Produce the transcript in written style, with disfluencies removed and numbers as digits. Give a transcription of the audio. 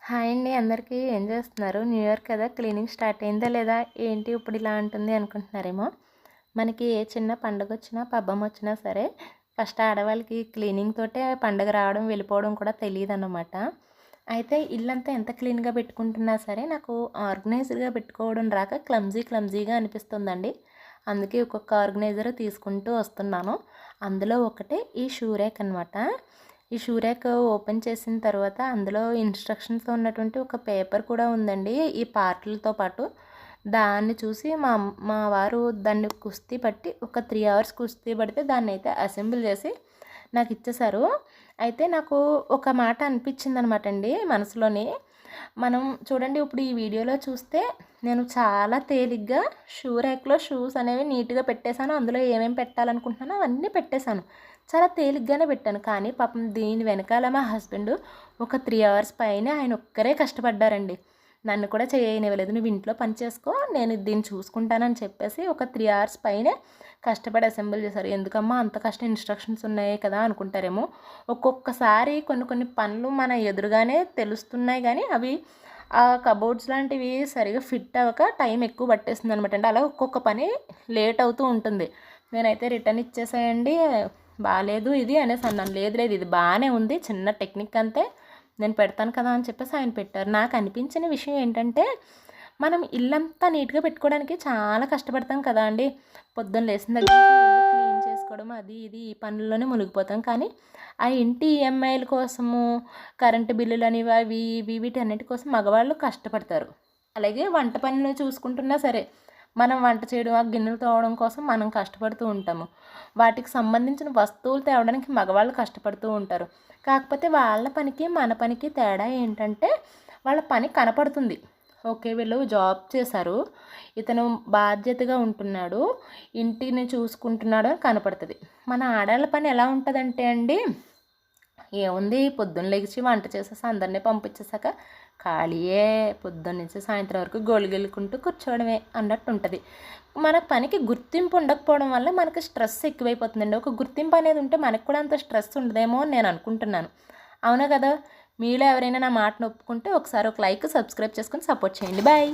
Hi అండి అందరికీ. ఏం చేస్తున్నారు? న్యూ ఇయర్ కదా, క్లీనింగ్ స్టార్ట్ అయిందా లేదా, ఏంటి ఇప్పుడు ఇలా ఉంటుంది అనుకుంటున్నారేమో. మనకి ఏ చిన్న పండుగ వచ్చినా పబ్బం వచ్చినా సరే ఫస్ట్ ఆడవాళ్ళకి క్లీనింగ్ తోటే పండుగ రావడం వెళ్ళిపోవడం కూడా తెలియదు అన్నమాట. అయితే ఇల్లంతా ఎంత క్లీన్గా పెట్టుకుంటున్నా సరే నాకు ఆర్గనైజ్డ్గా పెట్టుకోవడం రాక క్లమ్జీగా అనిపిస్తుందండి. అందుకే ఒక్కొక్క ఆర్గనైజర్ తీసుకుంటూ వస్తున్నాను. అందులో ఒకటే ఈ షూ ర్యాక్ అనమాట. ఈ షూ ర్యాక్ ఓపెన్ చేసిన తర్వాత అందులో ఇన్స్ట్రక్షన్స్తో ఉన్నటువంటి ఒక పేపర్ కూడా ఉందండి ఈ పార్ట్లతో పాటు. దాన్ని చూసి మా వారు దాన్ని కుస్తీ పట్టి ఒక 3 అవర్స్ కుస్తీ పడితే దాన్ని అయితే అసెంబుల్ చేసి నాకు ఇచ్చేశారు. అయితే నాకు ఒక మాట అనిపించింది అనమాట అండి మనసులోని. మనం చూడండి, ఇప్పుడు ఈ వీడియోలో చూస్తే నేను చాలా తేలిగ్గా షూ ర్యాక్లో షూస్ అనేవి నీట్గా పెట్టేశాను. అందులో ఏమేమి పెట్టాలనుకుంటున్నానో అవన్నీ పెట్టేశాను. చాలా తేలిగ్గానే పెట్టాను. కానీ పాపం దీని వెనకాల మా హస్బెండ్ ఒక 3 అవర్స్ పైన ఆయన ఒక్కరే కష్టపడ్డారండి. నన్ను కూడా చేయనివ్వలేదు. నువ్వు ఇంట్లో పని చేసుకో, నేను దీన్ని చూసుకుంటానని చెప్పేసి ఒక 3 అవర్స్ పైనే కష్టపడి అసెంబుల్ చేశారు. ఎందుకమ్మా అంత కష్టం, ఇన్స్ట్రక్షన్స్ ఉన్నాయి కదా అనుకుంటారేమో. ఒక్కొక్కసారి కొన్ని పనులు మన ఎదురుగానే తెలుస్తున్నాయి కానీ అవి ఆ కబోర్డ్స్ లాంటివి సరిగా ఫిట్ అవ్వక టైం ఎక్కువ పట్టేస్తుంది అనమాట అండి. అలా ఒక్కొక్క పని లేట్ అవుతూ ఉంటుంది. నేనైతే రిటర్న్ ఇచ్చేసాయండి. బాగాలేదు ఇది అనేసి అన్నాను. లేదు ఇది బాగానే ఉంది, చిన్న టెక్నిక్ అంతే, నేను పెడతాను కదా అని చెప్పేసి ఆయన పెట్టారు. నాకు అనిపించిన విషయం ఏంటంటే, మనం ఇల్లంతా నీట్గా పెట్టుకోవడానికి చాలా కష్టపడతాం కదా అండి. పొద్దున్న లేచిన దగ్గర ఇల్లు క్లీన్ చేసుకోవడం అది ఇది ఈ పనుల్లోనే మునిగిపోతాం. కానీ ఆ ఇంటి ఈఎంఐల కోసము, కరెంటు బిల్లులు అని అవి ఇవి వీటన్నిటి కోసం మగవాళ్ళు కష్టపడతారు. అలాగే వంట పనులు చూసుకుంటున్నా సరే మనం వంట చేయడం, ఆ గిన్నెలు తోవడం కోసం మనం కష్టపడుతూ ఉంటాము. వాటికి సంబంధించిన వస్తువులు తేవడానికి మగవాళ్ళు కష్టపడుతూ ఉంటారు. కాకపోతే వాళ్ళ పనికి మన పనికి తేడా ఏంటంటే, వాళ్ళ పని కనపడుతుంది. ఓకే, వీళ్ళు జాబ్ చేశారు, ఇతను బాధ్యతగా ఉంటున్నాడు, ఇంటిని చూసుకుంటున్నాడు అని కనపడుతుంది. మన ఆడవాళ్ళ పని ఎలా ఉంటుందంటే అండి, ఏముంది, పొద్దున్న లేచి వంట చేసేసి అందరినీ పంపించేసాక ఖాళీయే, పొద్దున్న నుంచి సాయంత్రం వరకు గొలిగెలుకుంటూ కూర్చోవడమే అన్నట్టు ఉంటుంది. మన పనికి గుర్తింపు ఉండకపోవడం వల్ల మనకి స్ట్రెస్ ఎక్కువైపోతుందండి. ఒక గుర్తింపు అనేది ఉంటే మనకు కూడా అంత స్ట్రెస్ ఉండదేమో అని నేను అనుకుంటున్నాను. అవునా కదా? మీలో ఎవరైనా నా మాటను ఒప్పుకుంటే ఒకసారి ఒక లైక్, సబ్స్క్రైబ్ చేసుకొని సపోర్ట్ చేయండి. బాయ్.